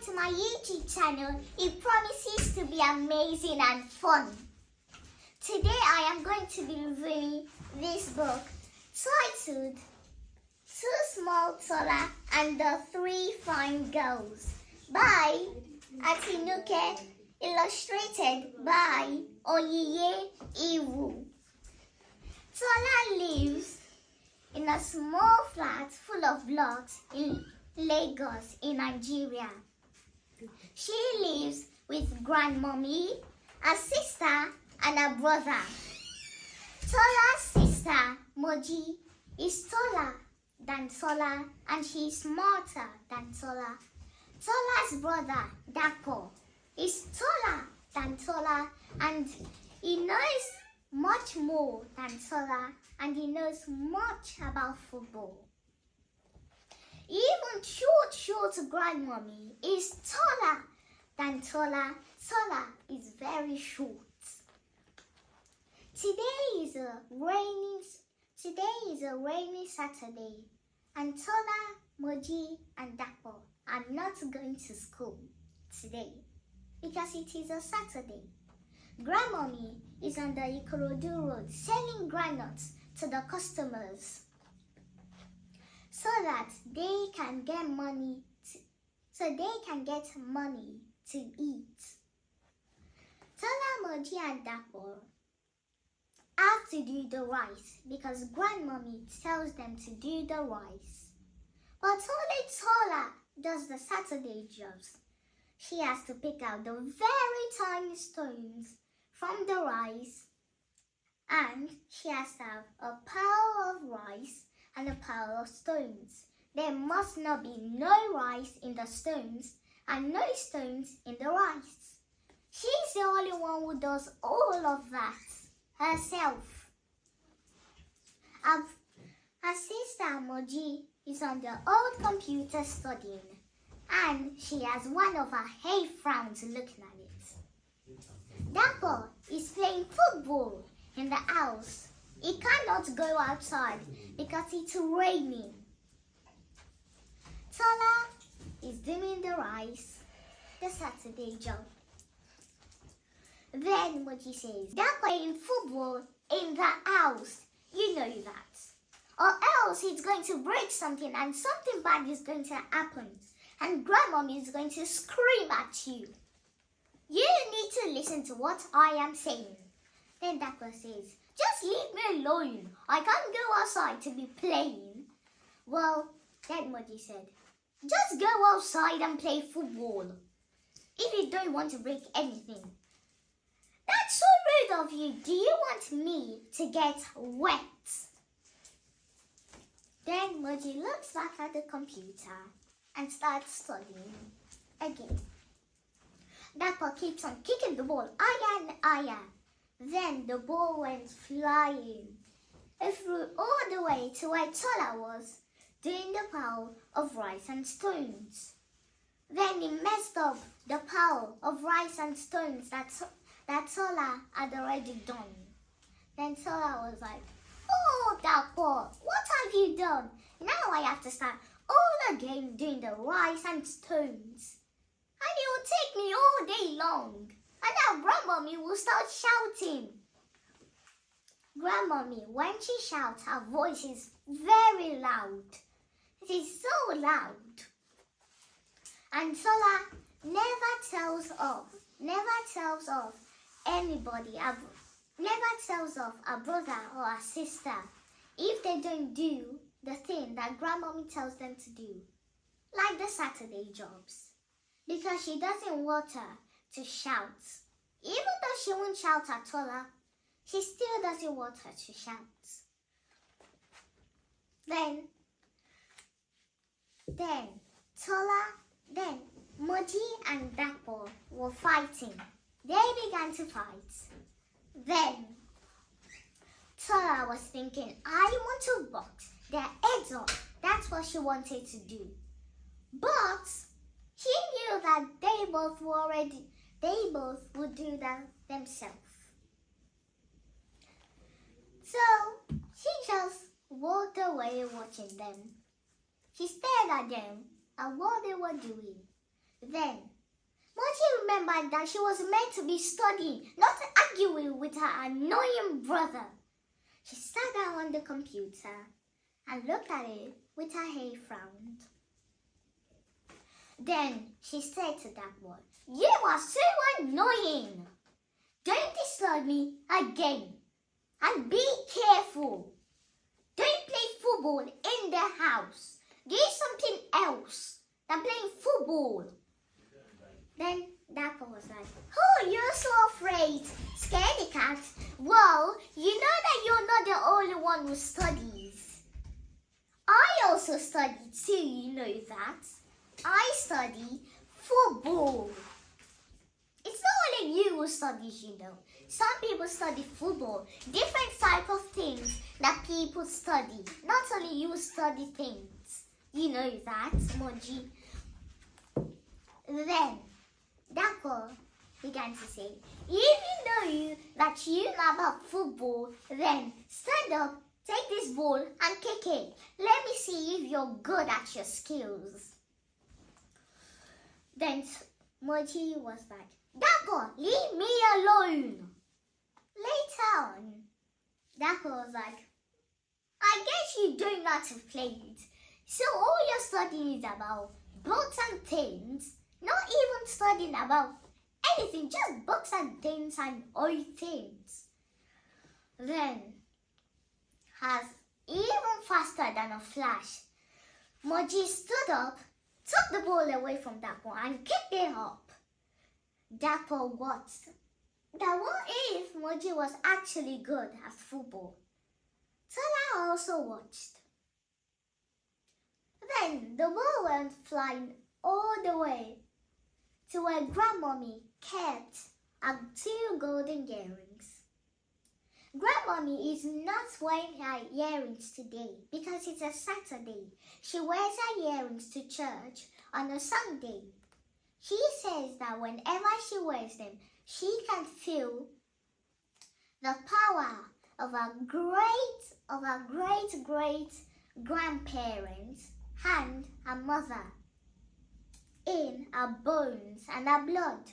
to my YouTube channel. It promises to be amazing and fun. Today I am going to be reviewing this book titled Too Small Tola and the Three Fine Girls by Atinuke, illustrated by Onyinye. Tola lives in a small flat full of blocks in Lagos in Nigeria. She lives with grandmommy, a sister, and a brother. Tola's sister, Moji, is taller than Tola and she is smarter than Tola. Tola's brother, Dapo, is taller than Tola and he knows much more than Tola and he knows much about football. Even short grandmommy is taller than Tola. Tola is very short. Today is a rainy Saturday, and Tola, Moji, and Dapo are not going to school today because it is a Saturday. Grandmommy is on the Ikorodu road selling granules to the customers so that they can get money to eat. Tola, Moji, and Dapo have to do the rice because grandmommy tells them to do the rice. But only Tola does the Saturday jobs. She has to pick out the very tiny stones from the rice, and she has to have a pile of rice and a pile of stones. There must not be no rice in the stones and no stones in the rice. She's the only one who does all of that herself. Her sister Moji is on the old computer studying, and she has one of her hay frowns looking at it. Dapo is playing football in the house. He cannot go outside because it's raining. Tola is doing the rice, the Saturday job. Then Moji says, they're playing football in the house. You know that. Or else it's going to break something and something bad is going to happen. And grandmommy is going to scream at you. You need to listen to what I am saying. Then Dapo says, just leave me alone. I can't go outside to be playing. Well, then Moji said, just go outside and play football. If you don't want to break anything. That's so rude of you. Do you want me to get wet? Then Moji looks back at the computer and starts studying again. Dapo keeps on kicking the ball higher and higher. Then the ball went flying. It flew all the way to where Tola was, doing the pile of rice and stones. Then he messed up the pile of rice and stones that Tola had already done. Then Tola was like, oh, Dapo, what have you done? Now I have to start all again doing the rice and stones. And it will take me all day long. And now grandmommy will start shouting. Grandmommy, when she shouts, her voice is very loud. It is so loud. And Tola never tells off anybody, never tells off a brother or a sister if they don't do the thing that grandmommy tells them to do, like the Saturday jobs, because she doesn't want her to shout. Even though she won't shout at Tola, she still doesn't want her to shout. Then Moji and Dapo were fighting. They began to fight. Then Tola was thinking, I want to box their heads off. That's what she wanted to do. But she knew that they both would do that themselves. So she just walked away watching them. She stared at them and what they were doing. Then Moji remembered that she was meant to be studying, not arguing with her annoying brother. She sat down on the computer and looked at it with her hair frowned. Then she said to that boy, "You are so annoying. Don't disturb me again. And be careful. Don't play football in the house. Do something else than playing football." Then Dapper was like, "Oh, you're so afraid. Scaredy cat. Well, you know that you're not the only one who studies. I also study too, you know that. I study football. It's not only you who studies, you know. Some people study football. Different type of things that people study. Not only you study things. You know that, Moji." Then Dapper began to say, "Even though that you know about football, then stand up, take this ball and kick it. Let me see if you're good at your skills." Then Moji was like, "Dapper, leave me alone." Later on, Dapper was like, "I guess you don't know how to play it. So all you're studying is about books and things. Not even studying about anything, just books and things and old things." Then, as even faster than a flash, Moji stood up, took the ball away from Dapper and kicked it up. Dapper watched. That what if Moji was actually good at football? Tola also watched. Then the ball went flying all the way to where Grandmommy kept her 2 golden earrings. Grandmommy is not wearing her earrings today because it's a Saturday. She wears her earrings to church on a Sunday. She says that whenever she wears them, she can feel the power of her great grandparents and her mother in her bones and her blood.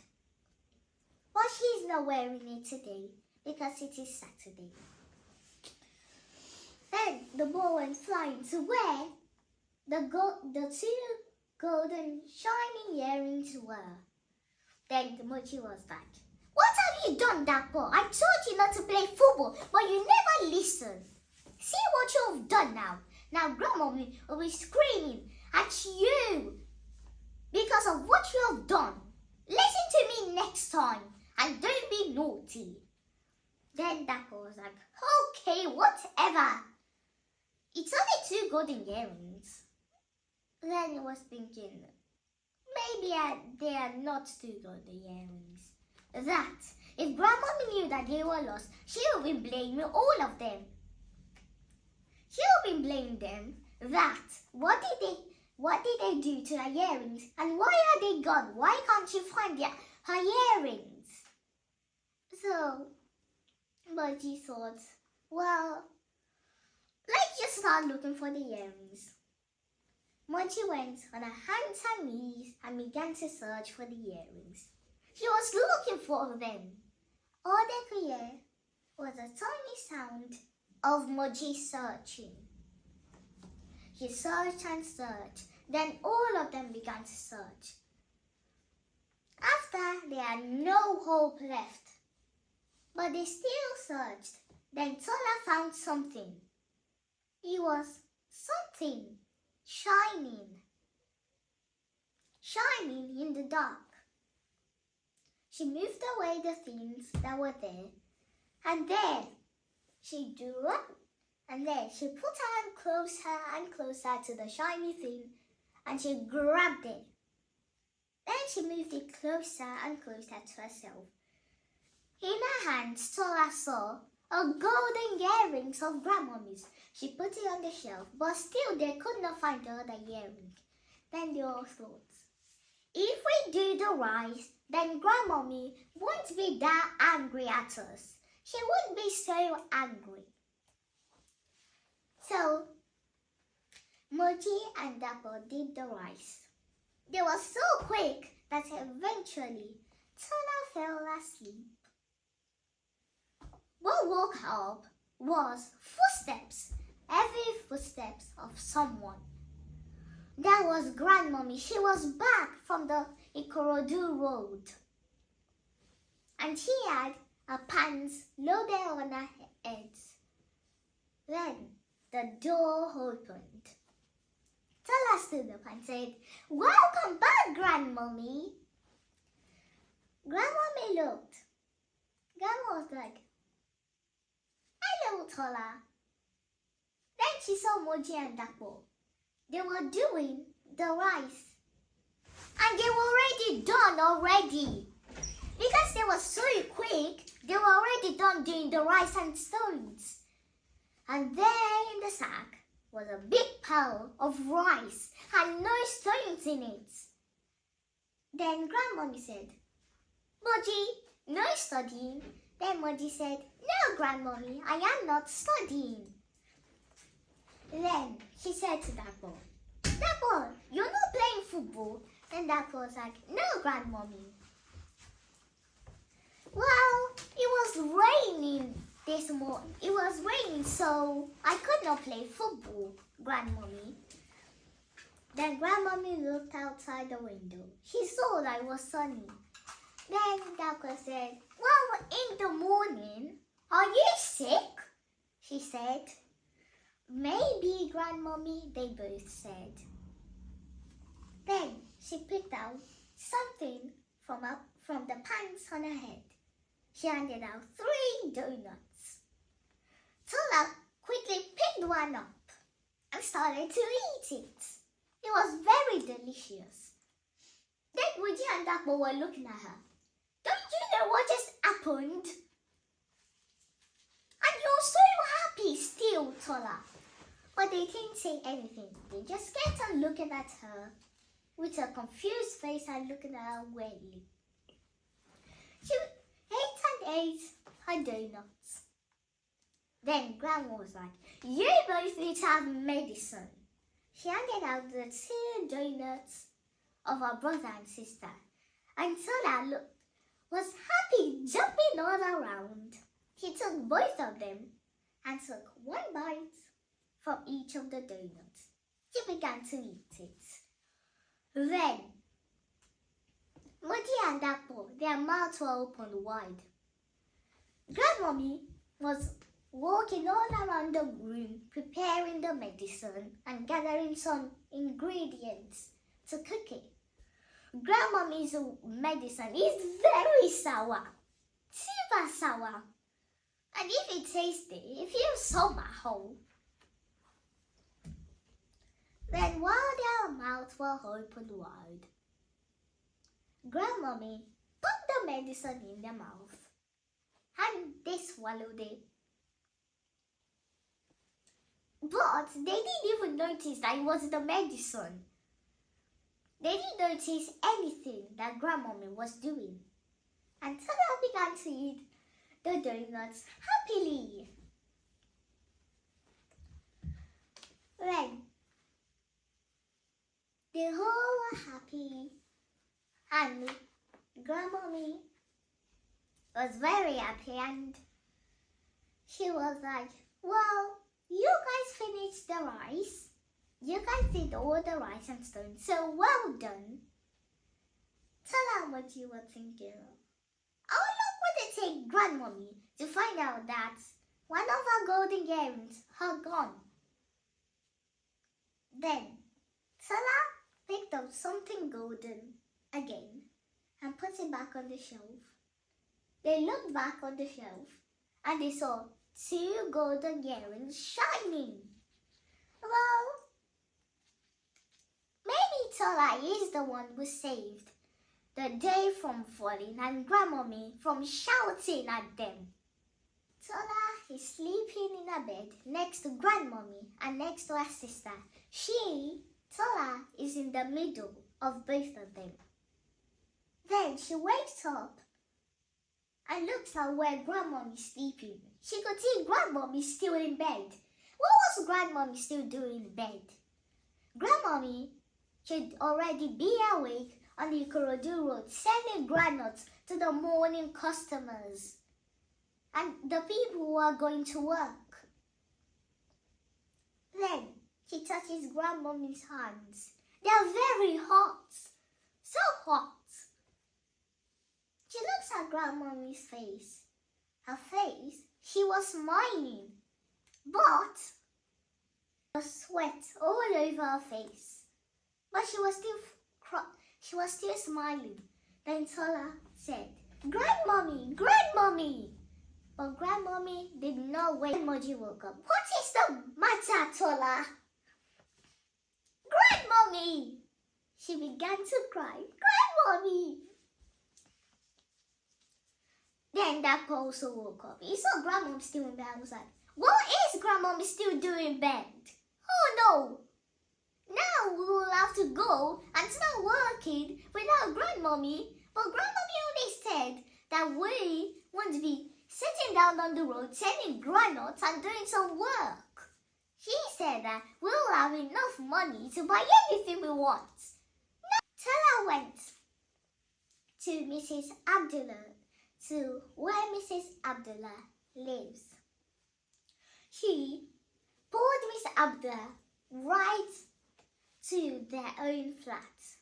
But she's not wearing it today because it is Saturday. Then the ball went flying to where the 2 golden shining earrings were. Then the Moji was like, "What have you done, Dapper? I told you not to play football, but you never listen. See what you have done now. Now Grandmommy will be screaming at you because of what you have done. Listen to me next time and don't be naughty." Then Dapper was like, "Okay, whatever. It's only 2 golden earrings." Then he was thinking, maybe they are not 2 golden earrings. That if Grandmommy knew that they were lost, she would be blaming all of them. She would be blaming them that what did they do to her earrings and why are they gone? Why can't she find her earrings? So Moji thought, well, let's just start looking for the earrings. Moji went on her hands and knees and began to search for the earrings. She was looking for them. All they could hear was a tiny sound of Moji searching. She searched and searched. Then all of them began to search. After, they had no hope left. But they still searched. Then Tola found something. It was something shining in the dark. She moved away the things that were there, and there she drew up, and there she put her hand closer and closer to the shiny thing, and she grabbed it. Then she moved it closer and closer to herself. In her hands, Tola saw a golden earrings of Grandmommy's. She put it on the shelf, but still they could not find the other earring. Then they all thought, if we do the rice, then Grandmommy won't be that angry at us. She won't be so angry. So, Moji and Dapper did the rice. They were so quick that eventually Tola fell asleep. What woke her up was footsteps, heavy footsteps of someone. That was Grandmommy. She was back from the Ikorodu road. And she had her pants loaded on her head. Then the door opened. Tola stood up and said, "Welcome back, Grandmommy." Grandmommy looked. Grandma was like, "Hello, Tola." Then she saw Moji and Dapo. They were doing the rice. And they were already done already. Because they were so quick, they were already done doing the rice and stones. And there in the sack was a big pile of rice and no stones in it. Then Grandmommy said, "Moji, no studying." Then Moji said, "No, Grandmommy, I am not studying." Then she said to Dapo, "Dapo, you're not playing football." And Dapo was like, "No, Grandmommy." Well, it was raining this morning. It was raining, so I could not play football, Grandmommy. Then Grandmommy looked outside the window. She saw that it was sunny. Then Dapo said, "Well, in the morning, are you sick?" she said. "Maybe, Grandmommy," they both said. Then she picked out something from the pants on her head. She handed out 3 donuts. Tola quickly picked one up and started to eat it. It was very delicious. Then Woody and Dapo were looking at her. "Don't you know what just happened? And you're so happy still, Tola." But they didn't say anything. They just kept on looking at her with a confused face and looking at her weirdly. She ate her donuts. Then Grandma was like, "You both need to have medicine." She handed out the 2 donuts of her brother and sister. And Tola was happy, jumping all around. He took both of them and took one bite from each of the donuts. She began to eat it. Then, Moji and Dapo, their mouths were opened wide. Grandmommy was walking all around the room, preparing the medicine and gathering some ingredients to cook it. Grandmommy's medicine is very sour, super sour. And if it tasted, it feels somehow. Then while their mouths were opened wide, Grandmommy put the medicine in their mouth and they swallowed it. But they didn't even notice that it was the medicine. They didn't notice anything that Grandmommy was doing. And Tola began to eat the donuts happily. Then they all were happy and Grandmommy was very happy and she was like, "Well, you guys finished the rice. You guys did all the rice and stones, so well done." Tell her what you were thinking of. How long would it take Grandmommy to find out that one of her golden earrings had gone? Then Tola picked up something golden again and put it back on the shelf. They looked back on the shelf and they saw 2 golden earrings shining. Well, maybe Tola is the one who saved the day from falling and Grandmommy from shouting at them. Tola is sleeping in a bed next to Grandmommy and next to her sister. Tola, is in the middle of both of them. Then she wakes up and looks at where Grandmommy is sleeping. She could see Grandmommy still in bed. What was Grandmommy still doing in bed? Grandmommy should already be awake on the Ikorodu road selling granules to the morning customers and the people who are going to work. Then she touches Grandmommy's hands. They are very hot, so hot. She looks at Grandmommy's face. Her face, she was smiling, but there was sweat all over her face. But she was still smiling. Then Tola said, "Grandmommy, Grandmommy!" But Grandmommy did not wait. Moji woke up. "What is the matter, Tola?" "Grandmommy!" She began to cry. "Grandmommy!" Then Dapper also woke up. He saw Grandmom still in bed and was like, "What is Grandmommy still doing in bed? Oh no! Now we will have to go and start working without Grandmommy." But Grandmommy only said that we won't be sitting down on the road selling granules and doing some work. She said that we'll have enough money to buy anything we want. Tola went to Mrs. Abdullah, to where Mrs. Abdullah lives. She pulled Miss Abdullah right to their own flat.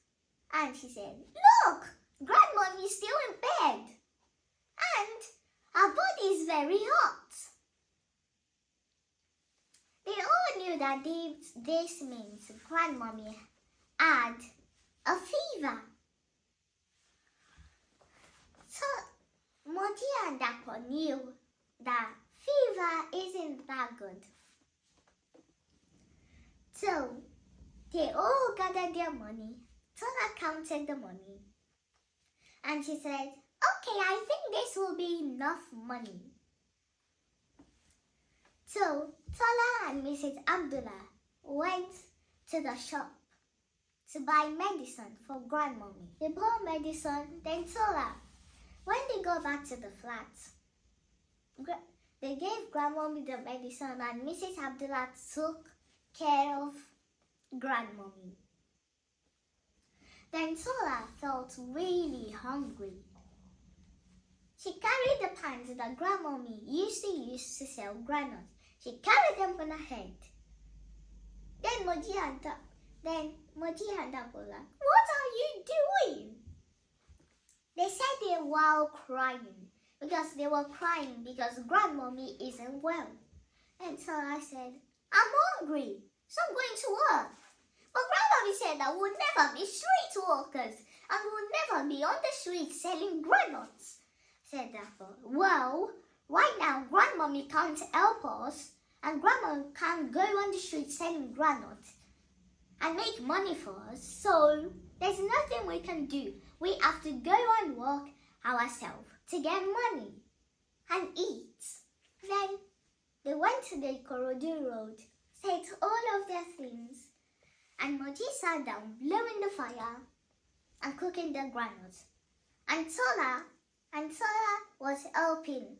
And she said, "Look, Grandmommy is still in bed. And her body is very hot." They all knew that this means Grandmommy had a fever. So Moji and Dapper knew that fever isn't that good. So they all gathered their money. Tola counted the money. And she said, "Okay, I think this will be enough money." So Tola and Mrs. Abdullah went to the shop to buy medicine for Grandmommy. They bought medicine, then Tola. When they got back to the flat, they gave Grandmommy the medicine and Mrs. Abdullah took care of Grandmommy. Then Tola felt really hungry. She carried the pans that Grandmommy used to use to sell granules. She carried them on her head. Then Moji and Dapper were like, "What are you doing?" They said they were crying because Grandmommy isn't well. And so I said, "I'm hungry, so I'm going to work." But Grandmommy said that we'll never be street workers and we'll never be on the street selling granules. Said Dapper, "Well, right now Grandmommy can't help us and Grandma can't go on the street selling granules and make money for us, so there's nothing we can do. We have to go and work ourselves to get money and eat." Then they went to the Ikorodu road, set all of their things, and Moji sat down blowing the fire and cooking the granules. And Tola was helping.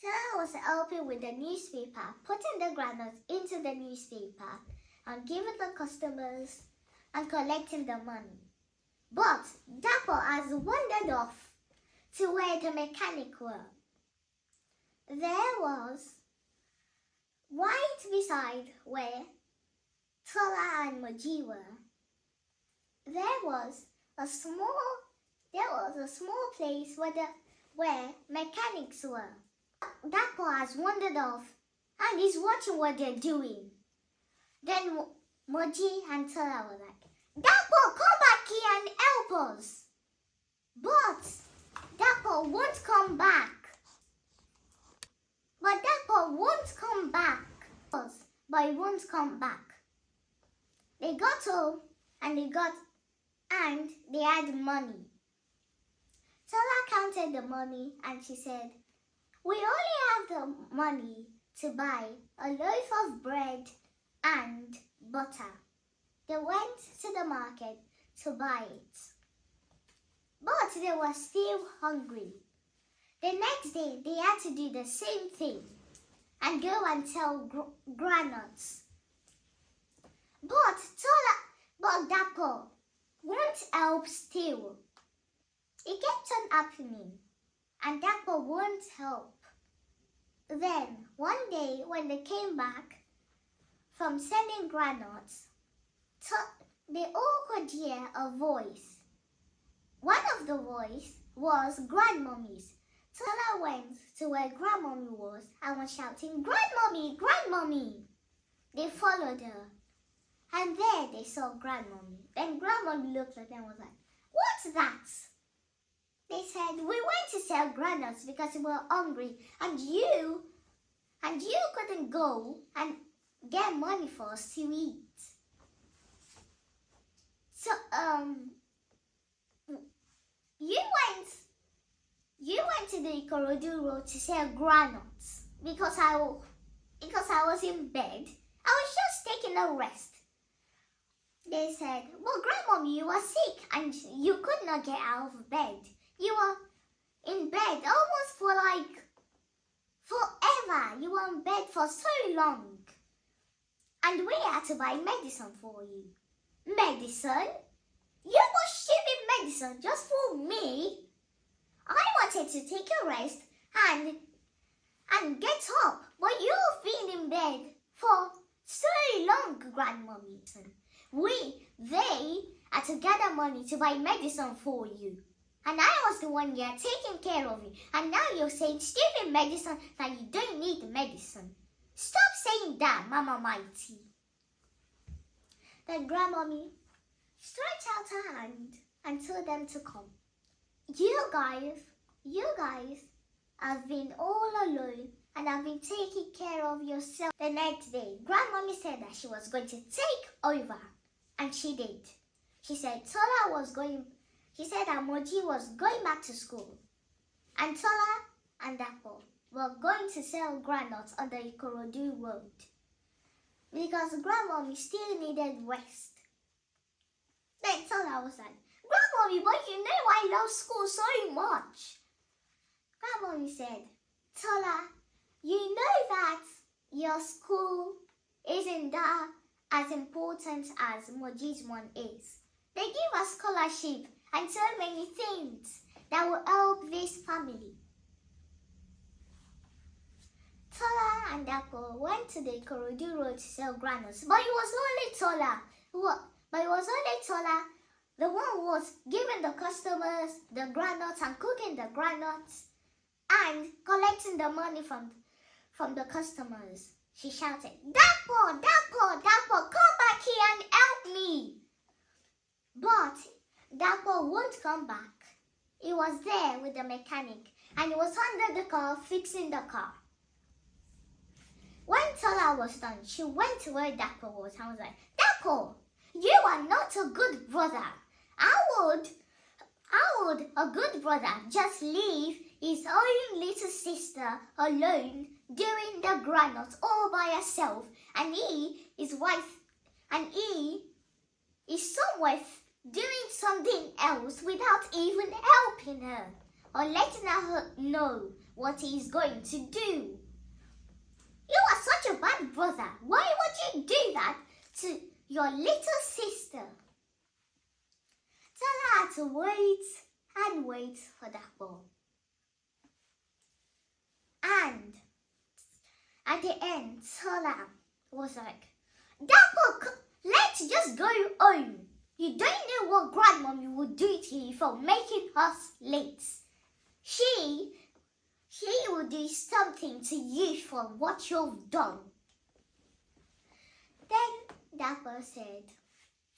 Tola was helping with the newspaper, putting the granules into the newspaper and giving the customers and collecting the money. But Dapper has wandered off to where the mechanic were. There was right beside where Tola and Moji were. There was a small place where mechanics were. Dapper has wandered off and is watching what they're doing. Then Moji and Tola were like, "Dapper, come back here and help us." But Dapper won't come back. But he won't come back. They got home and they had money. Tola counted the money and she said, "We only have the money to buy a loaf of bread and butter." They went to the market to buy it. But they were still hungry. The next day, they had to do the same thing and go and sell granules. But Dapper won't help still. It kept on happening, and Dapper won't help. Then, one day, when they came back from selling granules, they all could hear a voice. One of the voice was Grandmommy's. Tola went to where Grandmommy was and was shouting, "Grandmommy, Grandmommy!" They followed her, and there they saw Grandmommy. Then Grandmommy looked at them and was like, "What's that?" They said, "We went to sell granules because we were hungry, and you couldn't go and get money for us to eat. So you went to the Ikorodu road to sell granules because I was in bed. I was just taking a rest." They said, "Well, Grandmommy, you were sick and you could not get out of bed. You were in bed almost for like forever. You were in bed for so long. And we had to buy medicine for you." "Medicine? You were shipping medicine just for me? I wanted to take a rest and get up, but you've been in bed for so long, Grandmommy. They had to gather money to buy medicine for you. And I was the one here taking care of you. And now you're saying stupid medicine that you don't need the medicine. Stop saying that, Mama Mighty." Then Grandmommy stretched out her hand and told them to come. You guys have been all alone and have been taking care of yourself." The next day, Grandmommy said that she was going to take over, and she did. She said that Moji was going back to school, and Tola and Dapo were going to sell granules on the Ikorodu road because Grandmommy still needed rest. Then Tola was like, "Grandmommy, but you know I love school so much." Grandmommy said, "Tola, you know that your school isn't that as important as Moji's one is. They give us scholarship and so many things that will help this family." Tola and Dapo went to the Ikorodu road to sell granules, but it was only Tola, the one who was giving the customers the granules and cooking the granules and collecting the money from the customers. She shouted, "Dapo, Dapo, Dapo, come back here and help me." But Dapo won't come back. He was there with the mechanic and he was under the car fixing the car. When Tola was done, she went to where Dapo was and was like, "Dapo, you are not a good brother. How would a good brother just leave his own little sister alone doing the granules all by herself, and he is somewhere doing something else without even helping her or letting her know what he's going to do? You are such a bad brother. Why would you do that to your little sister?" Tola had to wait and wait for Dapo. And at the end, Tola was like, "Dapo, let's just go home. You don't know what Grandmommy would do to you for making us late. She will do something to you for what you've done." Then Dapo said,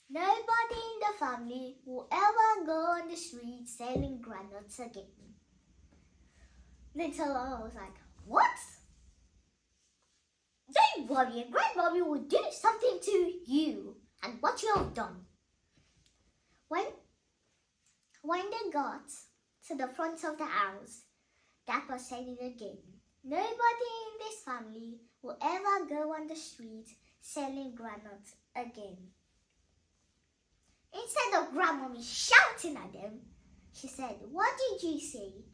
"Nobody in the family will ever go on the street selling granules again." Then Tola was like, "What? Don't worry, Grandmommy will do something to you and what you have done." When they got to the front of the house, Dapo said it again. Nobody in this family will ever go on the street selling granules again. Instead of Grandmommy shouting at them, she said, "What did you say?"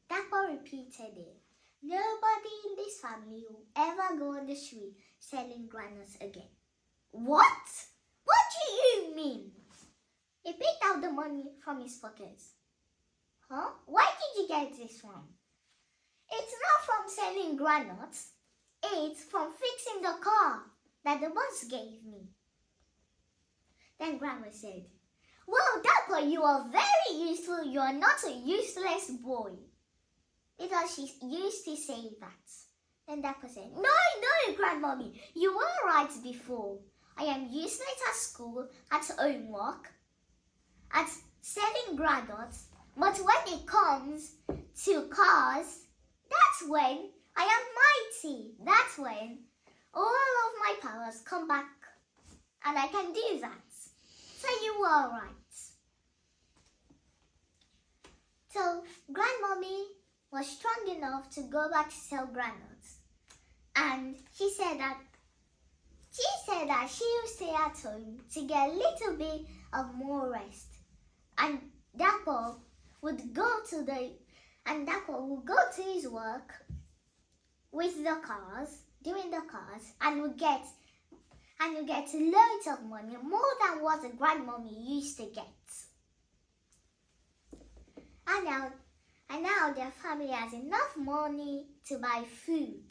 Dapo repeated it. Nobody in this family will ever go on the street selling granules again. What? What do you mean? He picked out the money from his pockets. Huh? Where did you get this from? It's not from selling granuts. It's from fixing the car that the boss gave me. Then Grandma said, well, Dapper, you are very useful. You are not a useless boy. Because she used to say that. Then Dapper said, no, Grandmommy, you were right before. I am useless at school, at homework, at selling granuts. But when it comes to cars, that's when I am mighty. That's when all of my powers come back and I can do that. So you were right. So Grandmommy was strong enough to go back to sell granuts. And she said that she would stay at home to get a little bit of more rest. And Dapper would go to his work with the cars, doing the cars, and would get loads of money, more than what the Grandmommy used to get. And now their family has enough money to buy food.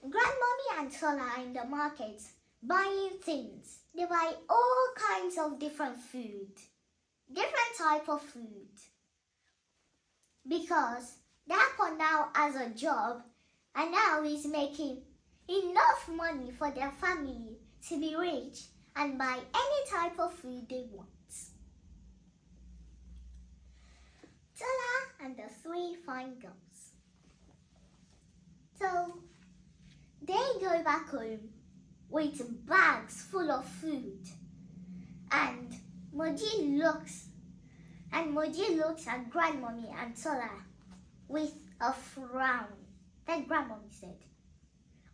Grandmommy and Tola are in the market buying things. They buy all kinds of different food, different type of food. Because Dapper now has a job and now he's making enough money for their family to be rich and buy any type of food they want. Tola and the three fine girls. So they go back home with bags full of food, and Moji looks at Grandmommy and Tola with a frown. Then Grandmommy said,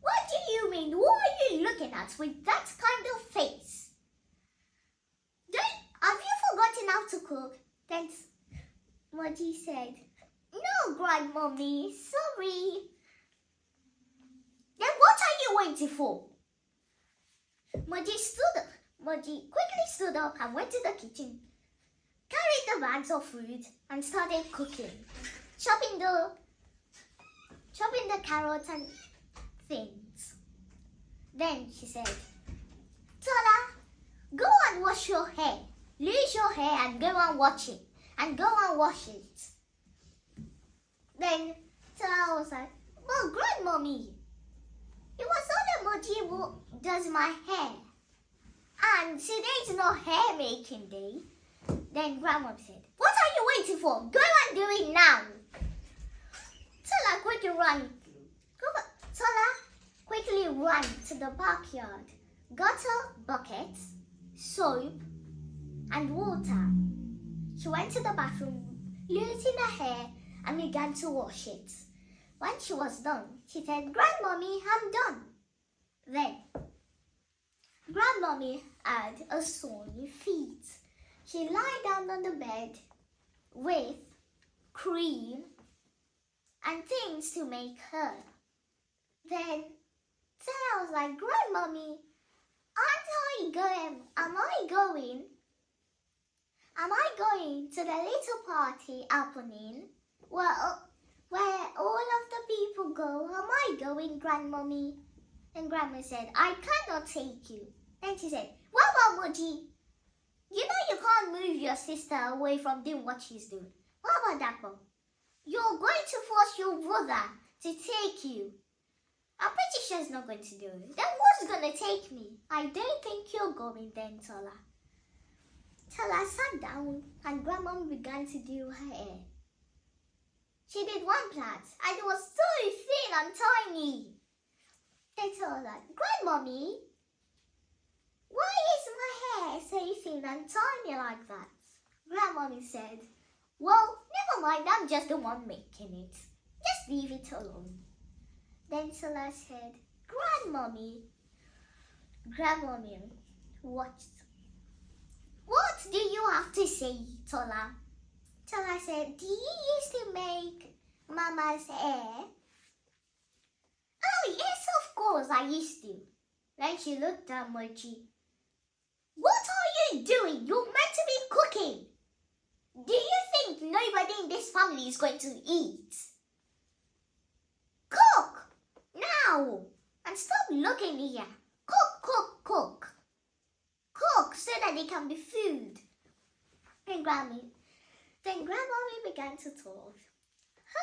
what do you mean? What are you looking at with that kind of face? Have you forgotten how to cook? Then Moji said, no, Grandmommy, sorry. Then what are you waiting for? Moji quickly stood up and went to the kitchen, carried the bags of food and started cooking, chopping the carrots and things. Then she said, Tola, go and wash your hair. Lose your hair and go and wash it. Then Tola was like, well, Grandmommy, it was only Moji who does my hair. And today's not hair making day. Then Grandma said, what are you waiting for? Go and do it now. Tola quickly ran to the backyard, got a bucket, soap, and water. She went to the bathroom, loosened her hair, and began to wash it. When she was done, she said, Grandmommy, I'm done. Then, Grandmommy had a sore feet. She lay down on the bed with cream and things to make her. Then Sarah was like, Grandmommy, am I going to the little party happening? Well, where all of the people go, am I going, Grandmommy? And Grandma said, I cannot take you. Then she said, what about Moji? You know you can't move your sister away from doing what she's doing. What about Dapper? You're going to force your brother to take you. I'm pretty sure he's not going to do it. Then who's going to take me? I don't think you're going then, Tola. Tola sat down and Grandma began to do her hair. She did one plait and it was so thin and tiny. Then Tola, Grandmommy, why is my hair so thin and tiny like that? Grandmommy said, well, never mind, I'm just the one making it. Just leave it alone. Then Tola said, Grandmommy, what do you have to say, Tola? Tola said, do you used to make Mama's hair? Oh, yes, of course, I used to. Then she looked at Moji. What are you doing? You're meant to be cooking. Do you think nobody in this family is going to eat? Cook! Now! And stop looking here. Cook, cook, cook. Cook so that there can be food. Then Grandmommy began to talk.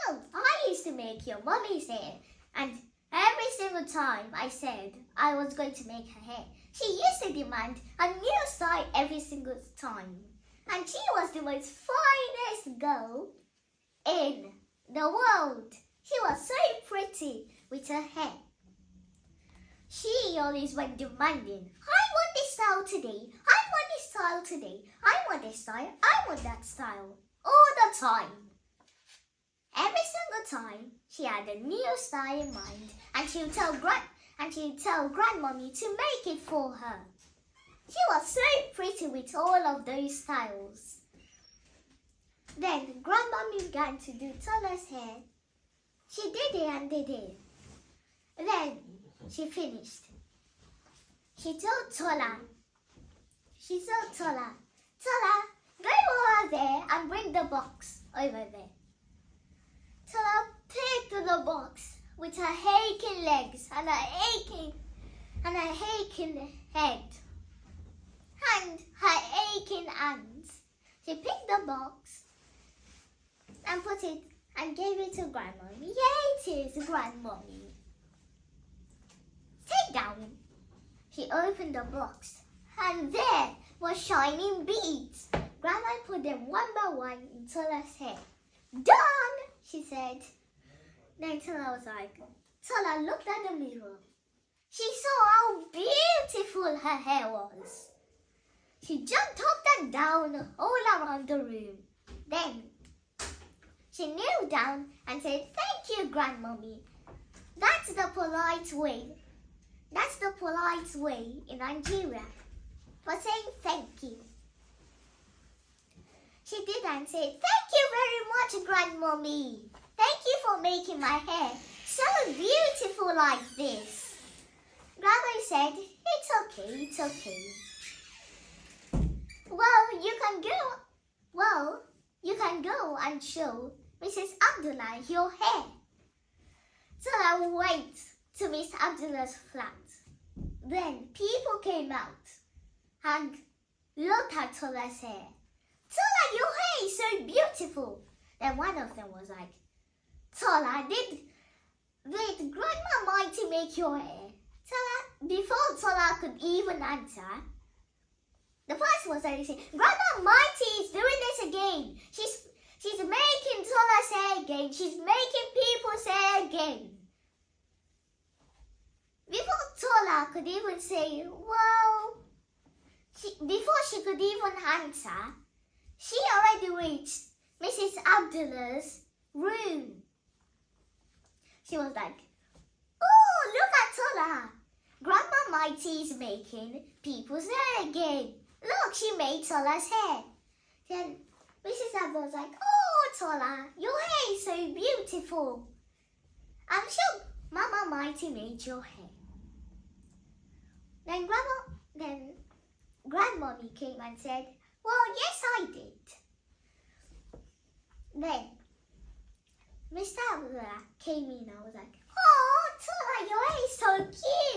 Oh, I used to make your mommy's hair. And every single time I said I was going to make her hair, she used to demand a new style every single time. And she was the most finest girl in the world. She was so pretty with her hair. She always went demanding, I want this style today, I want this style today, I want this style, I want that style, all the time. Every single time, she had a new style in mind, and she would tell Grandmommy to make it for her. She was so pretty with all of those styles. Then Grandmommy began to do Tola's hair. She did it and did it. Then she finished. She told Tola, Tola, go over there and bring the box over there. Tola picked the box with her aching legs and her aching head and her aching hands. She picked the box and put it and gave it to Grandmommy. Here it is, Grandmommy. Sit down. She opened the box and there were shining beads. Grandma put them one by one in Tola's hair. Done, she said. Then Tola was like, Tola looked at the mirror. She saw how beautiful her hair was. She jumped up and down all around the room. Then she knelt down and said, thank you, Grandmommy. That's the polite way. That's the polite way in Nigeria for saying thank you. She did and said, thank you very much, Grandmommy. Thank you for making my hair so beautiful like this. Grandma said, it's okay. Well, you can go and show Mrs. Abdullah your hair. So I went to Miss Abdullah's flat. Then people came out and looked at Tola's hair. Tola, your hair is so beautiful. Then one of them was like, Tola, did Grandma Mighty make your hair? Tola, before Tola could even answer, the person was already saying, Grandma Mighty is doing this again. She's making Tola's hair again. She's making people's hair again. Before Tola could even say, before she could even answer, she already reached Mrs. Abdullah's room. She was like, oh, look at Tola. Grandma Mighty is making people's hair again. Look, she made Tola's hair. Then Mrs. Abdullah was like, oh, Tola, your hair is so beautiful. I'm sure Mama Mighty made your hair. Then Grandmommy came and said, well, yes, I did. Then Mr. Abdullah came in and was like, oh, Tola, your hair is so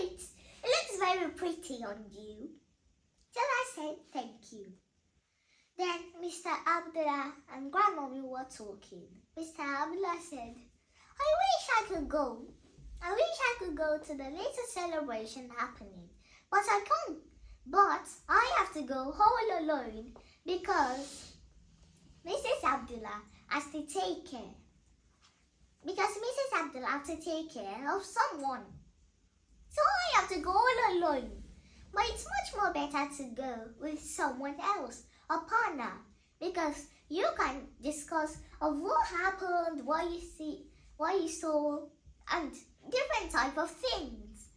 cute. It looks very pretty on you. Tola said, thank you. Then Mr. Abdullah and Grandmommy were talking. Mr. Abdullah said, I wish I could go. I wish I could go to the little celebration happening. But I can't. But I have to go all alone because Mrs. Abdullah has to take care. Because Mrs. Abdullah has to take care of someone. So I have to go all alone. But it's much more better to go with someone else, a partner. Because you can discuss of what happened, what you saw, and different type of things.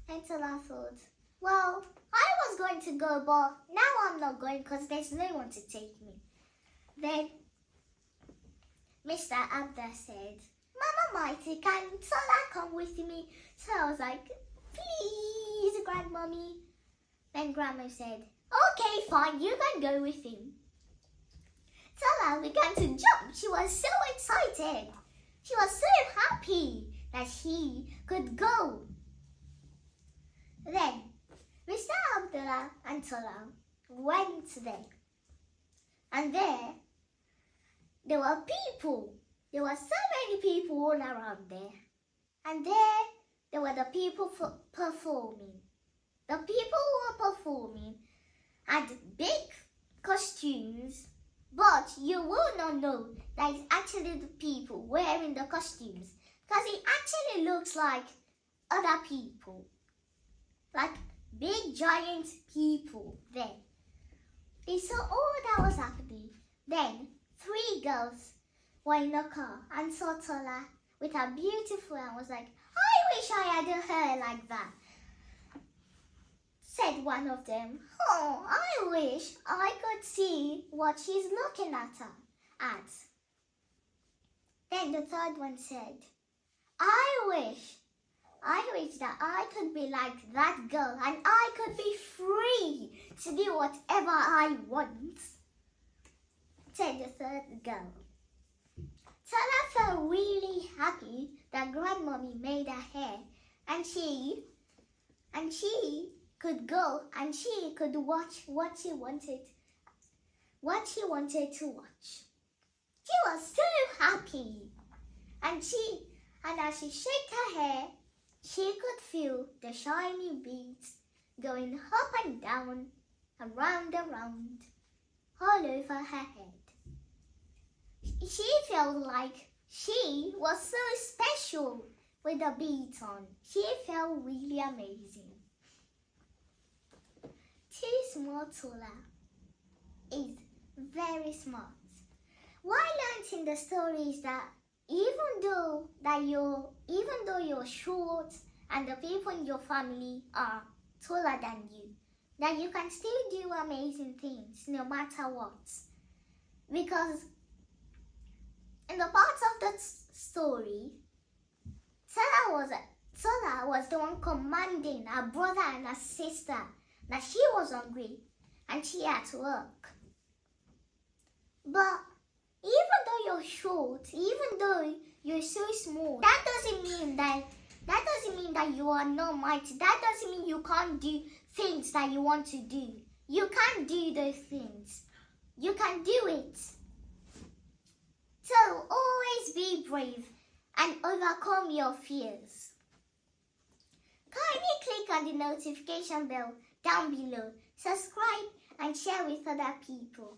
And so I thought, well, I was going to go, but now I'm not going because there's no one to take me. Then Mr. Abda said, Mama Mighty, can Tola come with me? So I was like, please, Grandmommy. Then Grandma said, Okay, fine, you can go with him. Tola began to jump. She was so excited. She was so happy that she could go. Then, Mr. Abdullah and Tola went there. And there were people. There were so many people all around there. And there were the people performing. The people who were performing had big costumes, but you will not know that it's actually the people wearing the costumes, because it actually looks like other people, like big giant people there. They saw all that was happening. Then 3 girls were in the car and saw Tola with her beautiful and was like, I wish I had a hair like that. Said one of them, oh, I wish I could see what she's looking at her at. Then the third one said, I wish that I could be like that girl and I could be free to do whatever I want. Said the third girl. Tola felt really happy that Grandmommy made her hair and she could go and she could watch what she wanted to watch. She was so happy, and as she shook her hair, she could feel the shiny beads going up and down, around, all over her head. She felt like she was so special with the beads on. She felt really amazing. Too Small Tola is very smart. What I learned in the story is that even though you're short and the people in your family are taller than you, that you can still do amazing things no matter what. Because in the part of the story, Tola was the one commanding her brother and her sister that she was hungry and she had to work. But even though you're short, even though you're so small, that doesn't mean that you are not mighty. That doesn't mean you can't do things that you want to do. You can do those things. You can do it. So always be brave and overcome your fears. Kindly click on the notification bell down below, subscribe and share with other people.